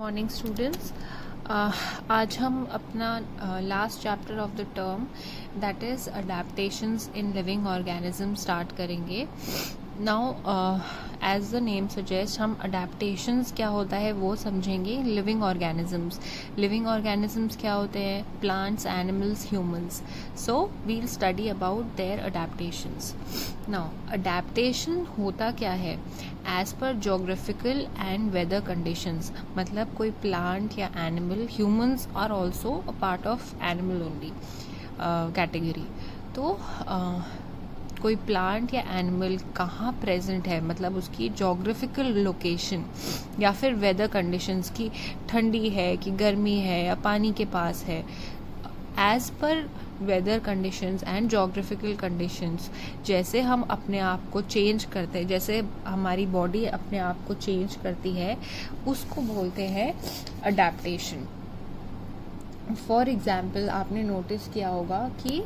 Morning students. आज हम अपना last chapter of the term that is adaptations in living organism start करेंगे। Now as the name suggest हम adaptations क्या होता है वो समझेंगे। लिविंग ऑर्गेनिजम्स क्या होते हैं? Plants, animals, humans. So we'll study about their adaptations. Now adaptation होता क्या है? एज पर जोग्राफिकल एंड वेदर कंडीशंस, मतलब कोई प्लांट या animal, humans are also a part of animal only category. तो कोई प्लांट या एनिमल कहाँ प्रेजेंट है, मतलब उसकी जोग्राफिकल लोकेशन या फिर वेदर कंडीशंस की ठंडी है कि गर्मी है या पानी के पास है, as per weather conditions and geographical conditions. जैसे हम अपने आप को चेंज करते हैं, जैसे हमारी बॉडी अपने आप को चेंज करती है, उसको बोलते हैं अडेप्टेशन। फॉर एग्जाम्पल आपने नोटिस किया होगा कि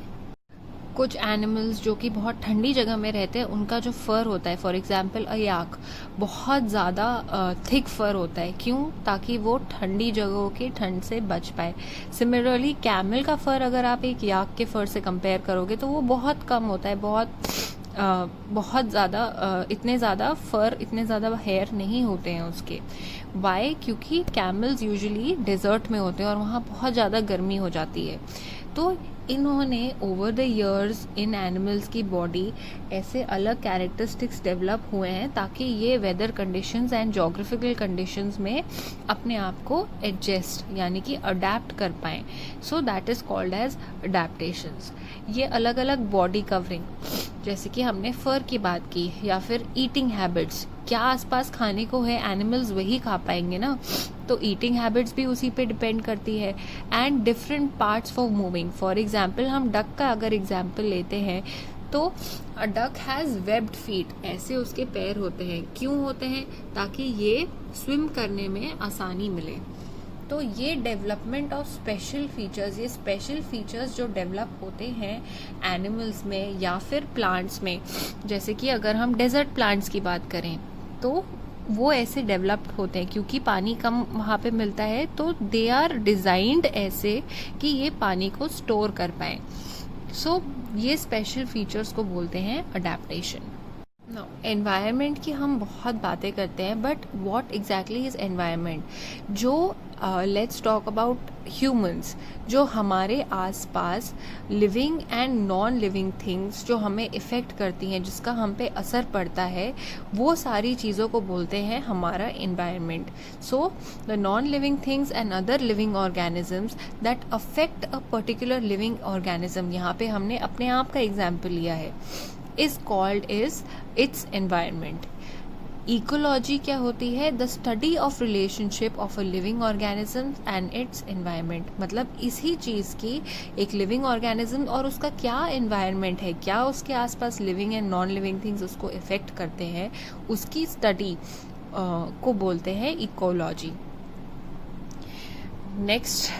कुछ एनिमल्स जो कि बहुत ठंडी जगह में रहते हैं, उनका जो फर होता है, फॉर एग्जांपल अ याक, बहुत ज़्यादा थिक फर होता है। क्यों? ताकि वो ठंडी जगहों की ठंड से बच पाए। सिमिलरली कैमल का फर अगर आप एक याक के फर से कंपेयर करोगे तो वो बहुत कम होता है, बहुत ज़्यादा इतने ज़्यादा हेयर नहीं होते हैं उसके। वाई? क्योंकि कैमल्स यूजुअली डेजर्ट में होते हैं और वहाँ बहुत ज़्यादा गर्मी हो जाती है। तो इन्होंने ओवर द इयर्स इन एनिमल्स की बॉडी ऐसे अलग कैरेक्टरिस्टिक्स डेवलप हुए हैं ताकि ये weather conditions and geographical conditions में अपने आप को एडजस्ट यानी कि अडेप्ट कर पाएँ। So that is called as adaptations. ये अलग अलग बॉडी कवरिंग, जैसे कि हमने फर की बात की, या फिर ईटिंग हैबिट्स, क्या आसपास खाने को है एनिमल्स वही खा पाएंगे ना, तो ईटिंग हैबिट्स भी उसी पे डिपेंड करती है। And different parts for moving, for example हम डक का अगर एग्जांपल लेते हैं तो a duck has webbed feet, ऐसे उसके पैर होते हैं। क्यों होते हैं? ताकि ये स्विम करने में आसानी मिले। तो ये डेवलपमेंट ऑफ स्पेशल फीचर्स, ये स्पेशल फीचर्स जो डेवलप होते हैं एनिमल्स में या फिर प्लांट्स में, जैसे कि अगर हम डेजर्ट प्लांट्स की बात करें तो वो ऐसे डेवलप्ड होते हैं क्योंकि पानी कम वहाँ पे मिलता है, तो दे आर डिज़ाइंड ऐसे कि ये पानी को स्टोर कर पाएँ। सो ये स्पेशल फीचर्स को बोलते हैं अडेप्टेशन। नाउ एनवायरनमेंट की हम बहुत बातें करते हैं, but what exactly is environment? जो लेट्स टॉक अबाउट ह्यूमंस, जो हमारे आसपास living and non living things जो हमें इफ़ेक्ट करती हैं, जिसका हम पे असर पड़ता है, वो सारी चीज़ों को बोलते हैं हमारा environment. So the non living things and other living organisms that affect a particular living organism, यहाँ पे हमने अपने आप का एग्जाम्पल लिया है, is called is its environment. Ecology क्या होती है? The study of relationship of a living organism and its environment, मतलब इसी चीज़ की एक living organism और उसका क्या environment है, क्या उसके आसपास living and non living things उसको affect करते हैं, उसकी study को बोलते हैं ecology. नेक्स्ट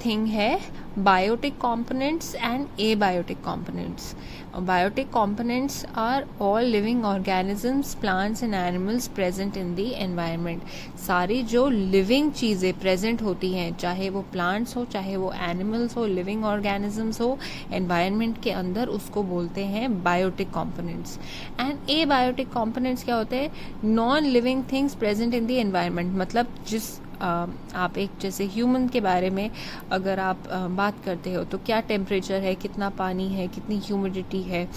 थिंग है biotic components and abiotic components. Biotic components are all living organisms, plants and animals present in the environment. सारी जो living चीज़ें present होती हैं, चाहे वो plants हो, चाहे वो animals हो, living organisms हो, environment के अंदर, उसको बोलते हैं biotic components. And abiotic components क्या होते हैं? non living things present in the environment, मतलब जिस आप एक जैसे ह्यूमन के बारे में अगर आप बात करते हो तो क्या टेम्परेचर है, कितना पानी है, कितनी ह्यूमिडिटी है,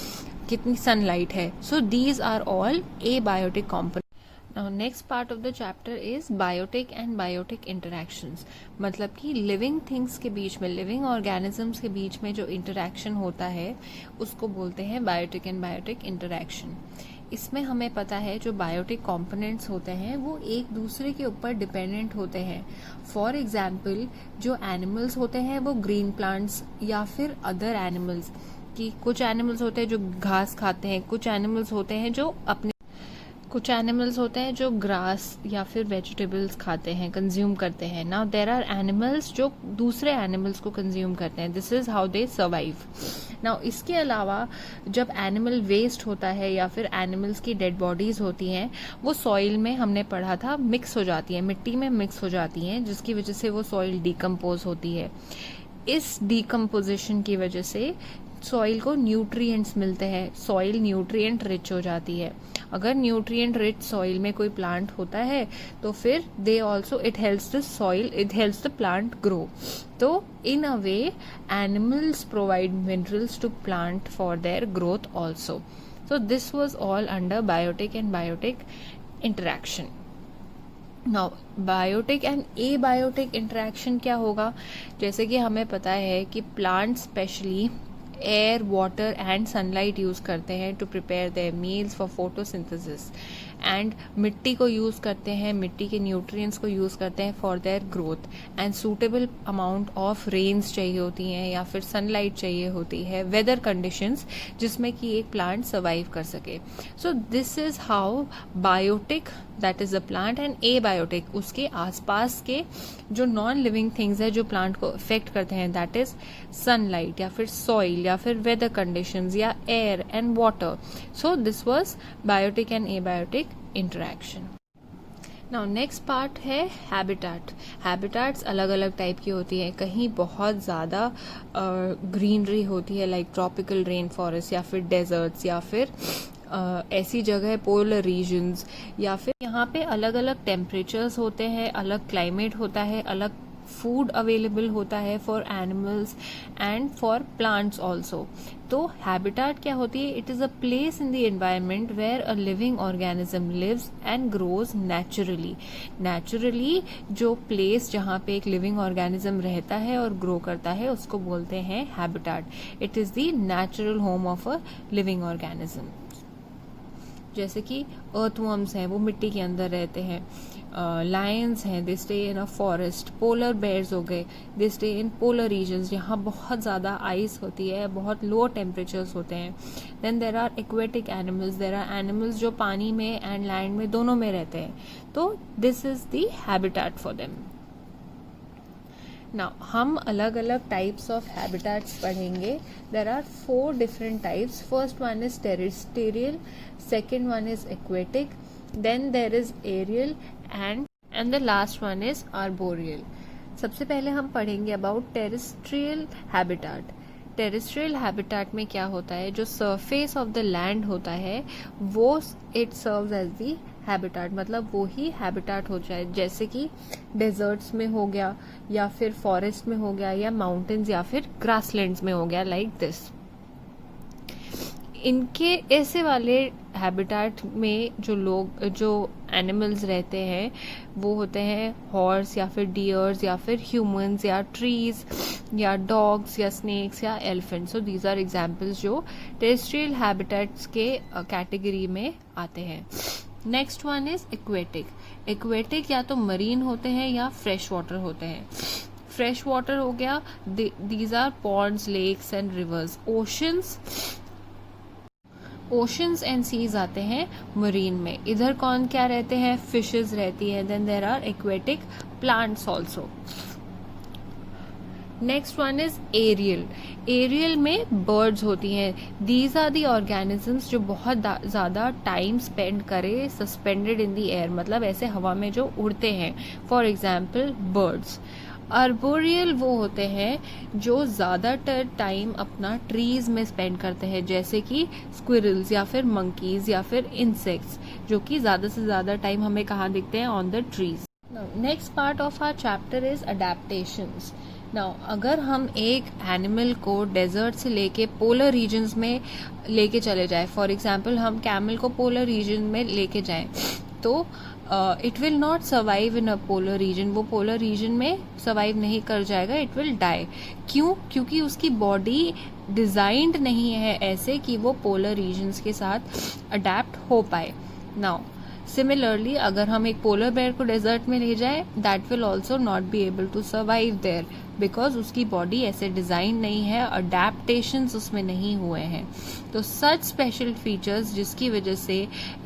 कितनी सनलाइट है। So these are all abiotic component. Now next part of the chapter is biotic and biotic interactions, मतलब कि लिविंग थिंग्स के बीच में, लिविंग ऑर्गेनिजम्स के बीच में जो इंटरैक्शन होता है उसको बोलते हैं बायोटिक एंड बायोटिक इंटरैक्शन। इसमें हमें पता है जो बायोटिक कंपोनेंट्स होते हैं वो एक दूसरे के ऊपर डिपेंडेंट होते हैं। फॉर एग्जांपल जो एनिमल्स होते हैं वो ग्रीन प्लांट्स या फिर अदर एनिमल्स, कि कुछ एनिमल्स होते हैं जो घास खाते हैं, कुछ एनिमल्स होते हैं जो अपने कुछ एनिमल्स होते हैं जो ग्रास या फिर वेजिटेबल्स खाते हैं, कंज्यूम करते हैं. नाउ देयर आर एनिमल्स जो दूसरे एनिमल्स को कंज्यूम करते हैं. This is how they survive. Now इसके अलावा जब एनिमल वेस्ट होता है या फिर एनिमल्स की डेड बॉडीज होती हैं, वो सॉइल में हमने पढ़ा था मिक्स हो जाती है, मिट्टी में मिक्स हो जाती हैं, जिसकी वजह से वो सॉइल डिकम्पोज होती है. इस डिकम्पोजिशन की वजह से सॉइल को न्यूट्रिएंट्स मिलते हैं, सॉइल न्यूट्रिएंट रिच हो जाती है. अगर न्यूट्रिएंट रिच सॉइल में कोई प्लांट होता है तो फिर they also it helps the soil, it helps the plant grow. तो in a way animals provide minerals to plant for their growth also. So this was all under biotic and biotic interaction. Now biotic and abiotic interaction क्या होगा? जैसे कि हमें पता है कि plant specially air, water and sunlight use करते हैं to prepare their meals for photosynthesis, and मिट्टी को यूज़ करते हैं, मिट्टी के न्यूट्रिएंट्स को यूज़ करते हैं for their growth. And suitable amount of rains चाहिए होती हैं या फिर सनलाइट चाहिए होती है, वेदर कंडीशंस जिसमें कि एक प्लांट सर्वाइव कर सके. So this is how biotic, that is a plant, and abiotic उसके आसपास के जो नॉन लिविंग थिंग्स है जो प्लांट को इफेक्ट करते हैं, दैट इज सनलाइट या फिर सॉइल या फिर वेदर कंडीशंस या air and water. So this was biotic and abiotic interaction. Now next part है हैबिटेट. हैबिटेट्स अलग अलग टाइप की होती हैं. कहीं बहुत ज़्यादा ग्रीनरी होती है लाइक ट्रॉपिकल रेन फॉरेस्ट या फिर डेजर्ट्स या फिर ऐसी जगह पोलर रीजन्स, या फिर यहाँ पे अलग अलग टेम्परेचर्स होते हैं, अलग क्लाइमेट होता है, अलग फूड अवेलेबल होता है for animals and for plants also. तो हैबिटेट क्या होती है? It is a place in the environment where a living organism lives and grows naturally. Naturally जो प्लेस जहाँ पे एक लिविंग ऑर्गेनिज्म रहता है और ग्रो करता है उसको बोलते हैं habitat. It is the natural home of a living organism. जैसे कि अर्थवर्म्स हैं, वो मिट्टी के अंदर रहते हैं. लायंस हैं, they stay in a forest. Polar bears हो गए, they stay in polar regions जहाँ बहुत ज़्यादा आइस होती है, बहुत लो टेम्परेचर्स होते हैं. Then there are aquatic animals, there are animals जो पानी में एंड लैंड में दोनों में रहते हैं. तो this is the habitat for them. Now हम अलग अलग टाइप्स ऑफ हैबिटेट्स पढ़ेंगे. There are 4 different types. First one is terrestrial, second one is aquatic, then there is aerial and the last one is arboreal. सबसे पहले हम पढ़ेंगे about terrestrial habitat. Terrestrial habitat में क्या होता है? जो सरफेस ऑफ द लैंड होता है वो it serves as the habitat, मतलब वो ही हैबिटेट हो जाए. जैसे कि डेजर्ट्स में हो गया या फिर फॉरेस्ट में हो गया या माउंटेन्स या फिर ग्रासलैंड्स में हो गया, लाइक दिस. इनके ऐसे वाले हैबिटेट में जो एनिमल्स रहते हैं वो होते हैं हॉर्स या फिर डियर्स या फिर ह्यूमंस या ट्रीज या डॉग्स या स्नेक्स या elephants. So these are examples जो टेरेस्ट्रियल हैबिटेट्स के कैटेगरी में आते हैं. Next one is aquatic. Aquatic या तो मरीन होते हैं या फ्रेश वाटर होते हैं. फ्रेश वाटर हो गया, these are ponds, lakes and rivers. Oceans and seas आते हैं मरीन में. इधर कौन क्या रहते हैं? फिशेस रहती है. Then there are aquatic plants also. Next one is aerial. Aerial में बर्ड्स होती हैं. दीज आर दी ऑर्गेनिजम्स जो बहुत ज़्यादा टाइम स्पेंड करे सस्पेंडेड इन दी एयर, मतलब ऐसे हवा में जो उड़ते हैं. For example birds. आर्बोरियल वो होते हैं जो ज़्यादातर टाइम अपना ट्रीज में स्पेंड करते हैं, जैसे कि स्क्विरल्स या फिर मंकीज या फिर इंसेक्ट्स, जो कि ज़्यादा से ज़्यादा टाइम हमें कहाँ दिखते हैं? On the trees. Next part of our chapter is adaptations. Now अगर हम एक एनिमल को डेजर्ट से लेके पोलर रीजन्स में लेके चले जाए, फॉर एग्जांपल हम कैमल को पोलर रीजन में लेके जाएं, तो it will not survive in a polar region. वो पोलर रीजन में सर्वाइव नहीं कर जाएगा, इट विल डाई. क्यों? क्योंकि उसकी बॉडी डिजाइंड नहीं है ऐसे कि वो पोलर रीजन्स के साथ अडेप्ट हो पाए. नाउ सिमिलरली अगर हम एक पोलर बेयर को डेजर्ट में ले जाए, that will also not be able to survive there, because उसकी बॉडी ऐसे डिजाइन नहीं है, अडेप्टेशंस उसमें नहीं हुए हैं. तो सच स्पेशल फीचर्स जिसकी वजह से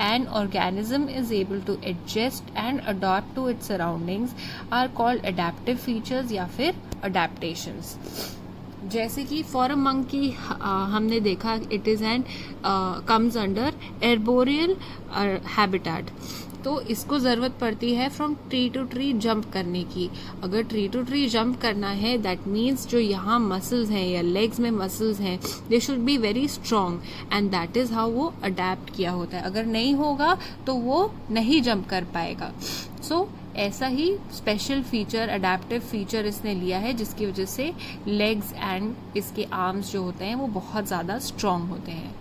an organism is able to adjust and adopt to its surroundings are called adaptive features या फिर अडेप्टेशंस. जैसे कि फॉर अ मंकी हमने देखा it is and comes under arboreal habitat. तो इसको ज़रूरत पड़ती है from tree to tree jump करने की. अगर ट्री टू ट्री जंप करना है, दैट मीन्स जो यहाँ मसल्स हैं या लेग्स में मसल्स हैं, they should be very strong and that is how वो अडेप्ट किया होता है. अगर नहीं होगा तो वो नहीं जंप कर पाएगा. सो ऐसा ही स्पेशल फीचर, अडेप्टिव फीचर इसने लिया है, जिसकी वजह से लेग्स एंड इसके आर्म्स जो होते हैं वो बहुत ज़्यादा स्ट्रांग होते हैं.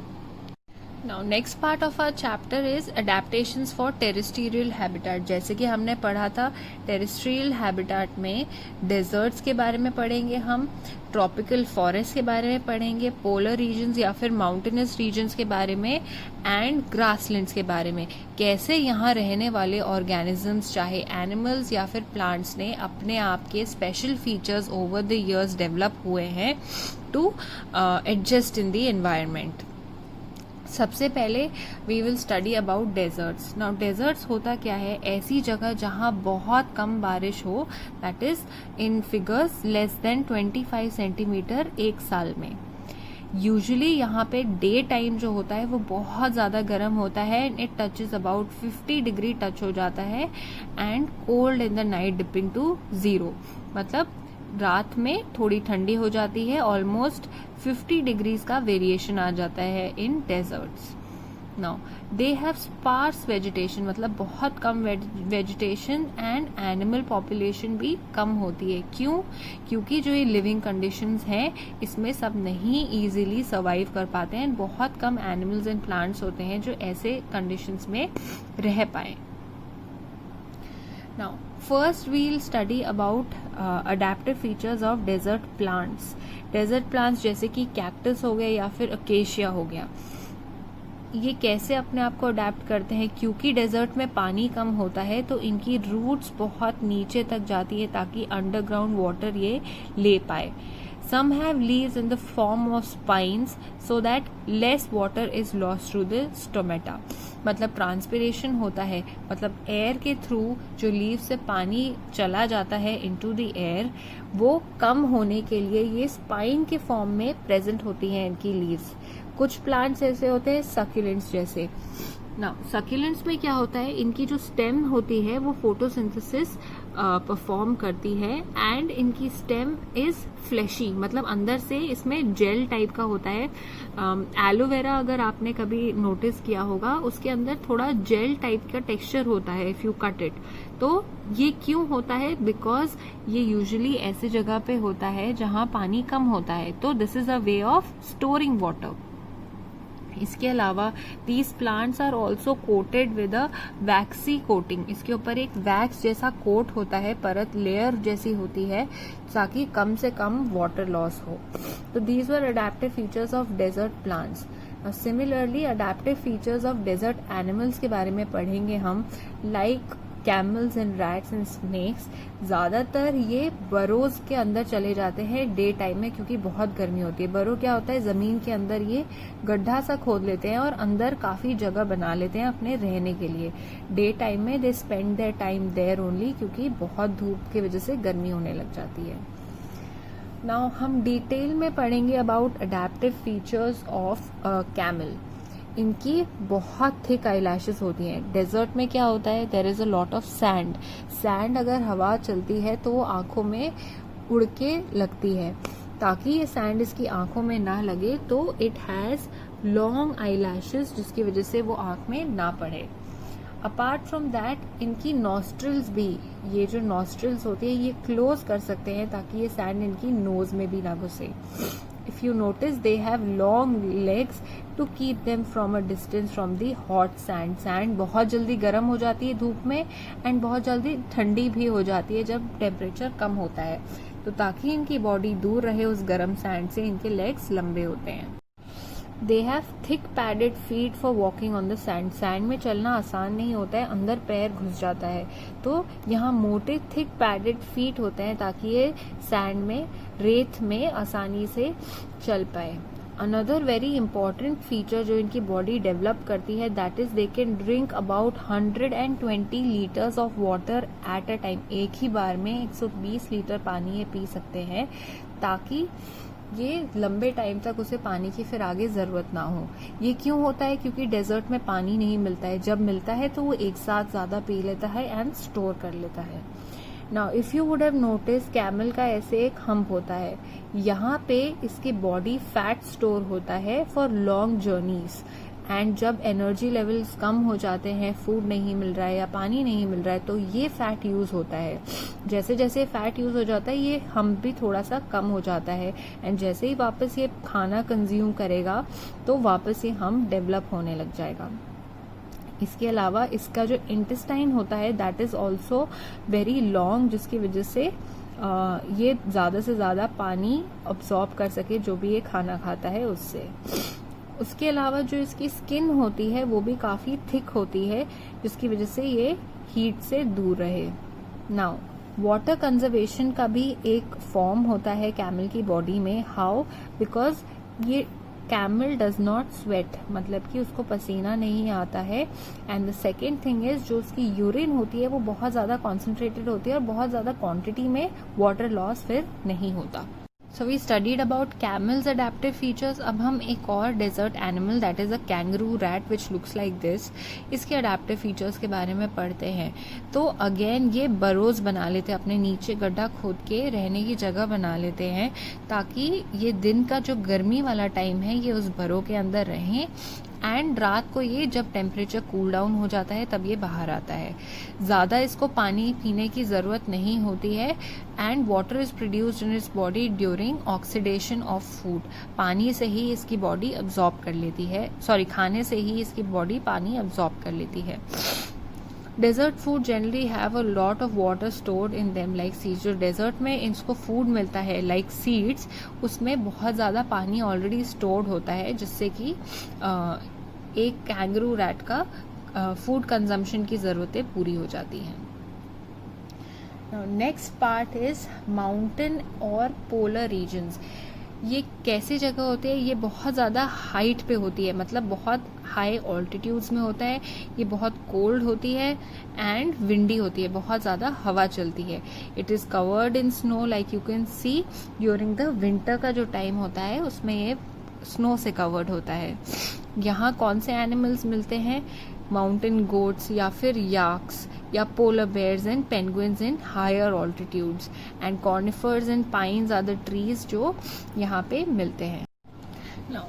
Now next part of our chapter is adaptations for terrestrial habitat. जैसे कि हमने पढ़ा था terrestrial habitat में deserts के बारे में पढ़ेंगे हम, tropical forest के बारे में पढ़ेंगे, polar regions या फिर mountainous regions के बारे में and grasslands के बारे में. कैसे यहाँ रहने वाले organisms चाहे animals या फिर plants ने अपने आप के special features over the years develop हुए हैं to adjust in the environment. सबसे पहले we will study about deserts. Now deserts होता क्या है? ऐसी जगह जहाँ बहुत कम बारिश हो, that is in figures less than 25 centimetre एक साल में. यूजुअली यहाँ पे डे टाइम जो होता है वो बहुत ज़्यादा गर्म होता है, it touches about 50 degree touch हो जाता है and cold in the night dipping to 0. मतलब रात में थोड़ी ठंडी हो जाती है, ऑलमोस्ट 50 डिग्रीज का वेरिएशन आ जाता है in deserts. Now they have sparse vegetation, मतलब बहुत कम वेजिटेशन एंड एनिमल पॉपुलेशन भी कम होती है. क्यों? क्योंकि जो ये लिविंग कंडीशंस हैं इसमें सब नहीं इजीली सर्वाइव कर पाते हैं. बहुत कम एनिमल्स एंड प्लांट्स होते हैं जो ऐसे कंडीशंस में रह पाए. Now, first we'll study about adaptive features of desert plants. Desert plants जैसे कि कैक्टस हो गया या फिर अकेशिया हो गया, ये कैसे अपने आप को अडेप्ट करते हैं? क्योंकि डेजर्ट में पानी कम होता है तो इनकी रूट्स बहुत नीचे तक जाती है ताकि अंडरग्राउंड वाटर ये ले पाए. Some have leaves in the form of spines so that less water is lost through the stomata. मतलब ट्रांसपिरेशन होता है, मतलब एयर के थ्रू जो लीव से पानी चला जाता है इनटू द एयर, वो कम होने के लिए ये स्पाइन के फॉर्म में प्रेजेंट होती हैं इनकी लीव्स. कुछ प्लांट्स ऐसे होते हैं सक्यूलेंट्स जैसे. ना सक्यूलेंट्स में क्या होता है, इनकी जो स्टेम होती है वो फोटोसिंथेसिस परफॉर्म करती है एंड इनकी स्टेम इज फ्लैशी, मतलब अंदर से इसमें जेल टाइप का होता है. एलोवेरा अगर आपने कभी नोटिस किया होगा, उसके अंदर थोड़ा जेल टाइप का टेक्सचर होता है इफ यू कट इट. तो ये क्यों होता है? बिकॉज ये यूजुअली ऐसी जगह पे होता है जहां पानी कम होता है. तो this is a way of storing water. इसके अलावा these plants are also coated with a waxy coating. इसके ऊपर एक वैक्स जैसा कोट होता है, परत लेयर जैसी होती है, ताकि कम से कम वाटर लॉस हो. तो these were adaptive features of desert plants. Similarly adaptive features of desert animals के बारे में पढ़ेंगे हम, like camels and rats and snakes. ज़्यादातर ये बरोज के अंदर चले जाते हैं डे टाइम में क्योंकि बहुत गर्मी होती है. बरो क्या होता है, ज़मीन के अंदर ये गड्ढा सा खोद लेते हैं और अंदर काफ़ी जगह बना लेते हैं अपने रहने के लिए. डे टाइम में they spend their time there only, क्योंकि बहुत धूप की वजह से गर्मी होने लग जाती है. नाउ हम डिटेल में पढ़ेंगे about adaptive features of camel. इनकी बहुत थिक आईलैशेस होती हैं. डेजर्ट में क्या होता है, there is a lot of sand. Sand अगर हवा चलती है तो वो आंखों में उड़ के लगती है. ताकि ये सैंड इसकी आंखों में ना लगे तो इट हैज लॉन्ग आईलैशेस, जिसकी वजह से वो आंख में ना पड़े. अपार्ट फ्रॉम दैट इनकी नॉस्ट्रिल्स भी, ये जो नॉस्ट्रिल्स होती है ये क्लोज कर सकते हैं ताकि ये सैंड इनकी नोज में भी ना घुसे. If you notice, they have long legs to keep them from a distance from the hot sand. Sand बहुत जल्दी गर्म हो जाती है धूप में एंड बहुत जल्दी ठंडी भी हो जाती है जब टेम्परेचर कम होता है. तो ताकि इनकी बॉडी दूर रहे उस गर्म सैंड से, इनके लेग्स लंबे होते हैं. They have thick padded feet for walking on the sand. Sand में चलना आसान नहीं होता है, अंदर पैर घुस जाता है, तो यहाँ मोटे थिक पैडेड फीट होते हैं ताकि ये सैंड में, रेत में आसानी से चल पाए. अनदर वेरी इंपॉर्टेंट फीचर जो इनकी बॉडी डेवलप करती है, that is they can drink about 120 litres of water at a time. एक ही बार में 120 लीटर पानी ये पी सकते हैं, ताकि ये लंबे टाइम तक उसे पानी की फिर आगे जरूरत ना हो. ये क्यों होता है? क्योंकि डेजर्ट में पानी नहीं मिलता है. जब मिलता है तो वो एक साथ ज्यादा पी लेता है एंड स्टोर कर लेता है. Now if you would have notice, camel का ऐसे एक हम्प होता है, यहाँ पे इसकी बॉडी फैट स्टोर होता है फॉर लॉन्ग जर्नीज. एंड जब एनर्जी लेवल्स कम हो जाते हैं, फूड नहीं मिल रहा है या पानी नहीं मिल रहा है, तो ये फैट यूज होता है. जैसे जैसे फैट यूज हो जाता है, ये हम्प भी थोड़ा सा कम हो जाता है. एंड जैसे ही वापस ये खाना कंज्यूम करेगा, तो वापस ये हम्प डेवलप होने लग जाएगा. इसके अलावा इसका जो इंटेस्टाइन होता है, that is also very long, जिसकी वजह से ये ज्यादा से ज्यादा पानी अब्सॉर्ब कर सके जो भी ये खाना खाता है उससे. उसके अलावा जो इसकी स्किन होती है वो भी काफी थिक होती है, जिसकी वजह से ये हीट से दूर रहे. नाउ वाटर कंजर्वेशन का भी एक फॉर्म होता है कैमल की बॉडी में. हाउ? बिकॉज ये कैमल डज नॉट स्वेट, मतलब कि उसको पसीना नहीं आता है. And the second thing is, जो उसकी यूरिन होती है वो बहुत ज्यादा कॉन्सेंट्रेटेड होती है और बहुत ज्यादा क्वांटिटी में वाटर लॉस फिर नहीं होता. So we studied about camels adaptive features. अब हम एक और desert animal, that is a kangaroo rat which looks like this, इसके अडेप्टिव फीचर्स के बारे में पढ़ते हैं. तो अगेन ये बरोज बना लेते हैं, अपने नीचे गड्ढा खोद के रहने की जगह बना लेते हैं, ताकि ये दिन का जो गर्मी वाला टाइम है ये उस बरो के अंदर रहें, एंड रात को ये जब टेम्परेचर कूल डाउन हो जाता है तब ये बाहर आता है. ज़्यादा इसको पानी पीने की ज़रूरत नहीं होती है. And water is produced in its body during oxidation of food. पानी से ही इसकी बॉडी अब्जॉर्ब कर लेती है, खाने से ही इसकी बॉडी पानी अब्जॉर्ब कर लेती है. Desert food generally have a lot of water stored in them like seeds. जो डेजर्ट में इसको फूड मिलता है लाइक सीड्स, उसमें बहुत ज़्यादा पानी ऑलरेडी स्टोर्ड होता है, जिससे कि एक कैंगरू रैट का फूड कंजम्पशन की ज़रूरतें पूरी हो जाती हैं. नेक्स्ट पार्ट इज माउंटेन और पोलर रीजन्स. ये कैसी जगह होती है? ये बहुत ज़्यादा हाइट पे होती है, मतलब बहुत हाई ऑल्टीट्यूड्स में होता है. ये बहुत कोल्ड होती है एंड विंडी होती है, बहुत ज़्यादा हवा चलती है. It is covered in snow like you can C. During the winter का जो टाइम होता है उसमें ये स्नो से कवर्ड होता है. यहाँ कौन से एनिमल्स मिलते हैं? माउंटेन गोट्स या फिर याक्स या polar bears and penguins in higher altitudes. And conifers and pines are the trees जो यहाँ पे मिलते हैं. Now,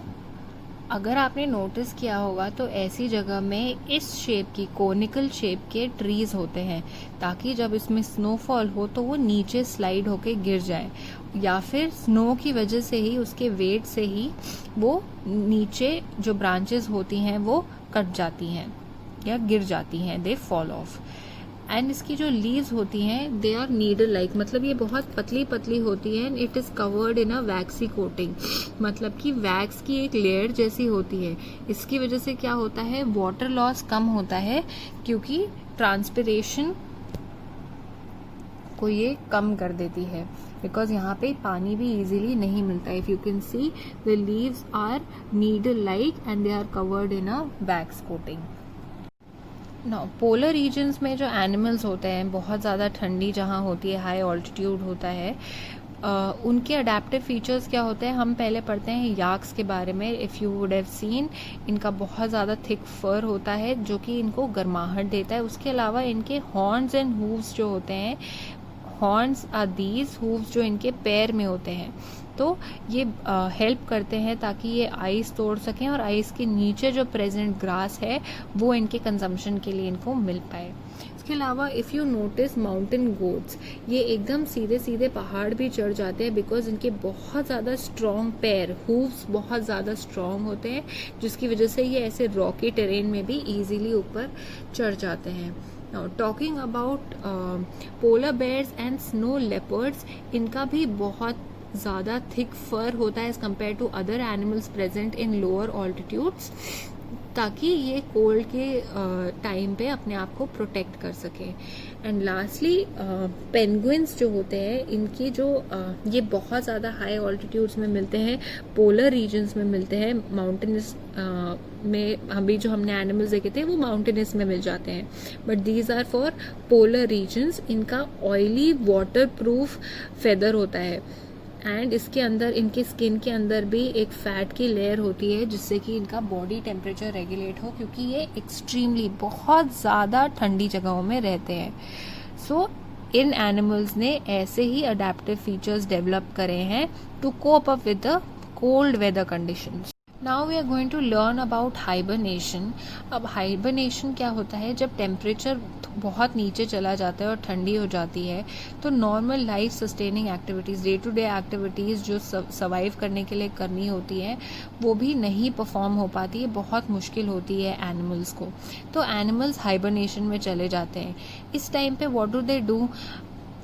अगर आपने नोटिस किया होगा तो ऐसी जगह में इस शेप की, कोनिकल शेप के ट्रीज होते हैं, ताकि जब इसमें स्नोफॉल हो तो वो नीचे स्लाइड होके गिर जाए, या फिर स्नो की वजह से ही, उसके वेट से ही वो नीचे जो ब्रांचेस होती हैं वो कट जाती हैं या गिर जाती हैं, दे फॉल ऑफ. एंड इसकी जो लीव्स होती हैं, दे आर नीडल लाइक, मतलब ये बहुत पतली पतली होती है. And it is covered in a waxy coating, मतलब कि वैक्स की एक लेयर जैसी होती है. इसकी वजह से क्या होता है? वाटर लॉस कम होता है, क्योंकि ट्रांसपिरेशन को ये कम कर देती है, बिकॉज यहाँ पे पानी भी इजीली नहीं मिलता. If you can see, the leaves are needle like and they are covered in a wax coating. ना पोलर रीजन्स में जो एनिमल्स होते हैं, बहुत ज़्यादा ठंडी जहाँ होती है, हाई ऑल्टीट्यूड होता है, उनके अडेप्टिव फीचर्स क्या होते हैं? हम पहले पढ़ते हैं याक्स के बारे में. If you would have seen, इनका बहुत ज़्यादा थिक फर होता है जो कि इनको गर्माहट देता है. उसके अलावा इनके हॉर्न्स एंड हूव्स जो होते हैं, हॉर्न्स आर दीज, हूव्स जो इनके पैर में होते हैं, तो ये हेल्प करते हैं ताकि ये आइस तोड़ सकें और आइस के नीचे जो प्रेजेंट ग्रास है वो इनके कंजम्पशन के लिए इनको मिल पाए. इसके अलावा if you notice mountain goats, ये एकदम सीधे सीधे पहाड़ भी चढ़ जाते हैं, बिकॉज इनके बहुत ज़्यादा स्ट्रॉन्ग पैर, हूव्स बहुत ज़्यादा स्ट्रॉन्ग होते हैं, जिसकी वजह से ये ऐसे रॉकी टेरेन में भी ईजिली ऊपर चढ़ जाते हैं. Now, talking about polar bears and snow leopards, इनका भी बहुत ज़्यादा थिक फर होता है as compared to other animals present in lower altitudes, ताकि ये कोल्ड के टाइम पे अपने आप को प्रोटेक्ट कर सके। एंड लास्टली पेंगुइन्स जो होते हैं, इनकी जो ये बहुत ज़्यादा हाई ऑल्टीट्यूड्स में मिलते हैं, पोलर रीजन्स में मिलते हैं, माउंटेनस में अभी जो हमने एनिमल्स देखे थे वो माउंटेनस में मिल जाते हैं, but these are for polar regions. इनका ऑयली वाटर प्रूफ फेदर होता है एंड इसके अंदर, इनके स्किन के अंदर भी एक फैट की लेयर होती है जिससे कि इनका बॉडी टेम्परेचर रेगुलेट हो, क्योंकि ये एक्सट्रीमली बहुत ज़्यादा ठंडी जगहों में रहते हैं। सो इन एनिमल्स ने ऐसे ही अडेप्टिव फीचर्स डेवलप करे हैं to cope up with the cold weather conditions. Now we are going to learn about hibernation. अब हाइबरनेशन क्या होता है, जब टेम्परेचर बहुत नीचे चला जाता है और ठंडी हो जाती है तो normal life sustaining activities, day to day activities जो सर्वाइव करने के लिए करनी होती है वो भी नहीं परफॉर्म हो पाती है, बहुत मुश्किल होती है एनिमल्स को। तो एनिमल्स हाइबरनेशन में चले जाते हैं। इस टाइम पे what do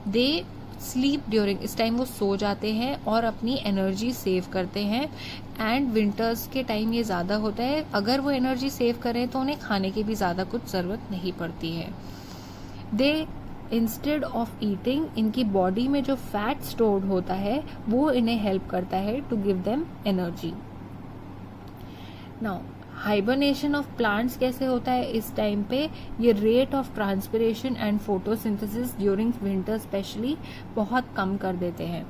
they sleep during, इस टाइम वो सो जाते हैं और अपनी एनर्जी सेव करते हैं। एंड विंटर्स के टाइम ये ज़्यादा होता है, अगर वो एनर्जी सेव करें तो उन्हें खाने की भी ज़्यादा कुछ ज़रूरत नहीं पड़ती है। दे इंस्टेड ऑफ ईटिंग, इनकी बॉडी में जो फैट स्टोर्ड होता है वो इन्हें हेल्प करता है to give them energy. Now hibernation of plants कैसे होता है इस टाइम पे, ये rate of transpiration and photosynthesis during winter specially बहुत कम कर देते हैं।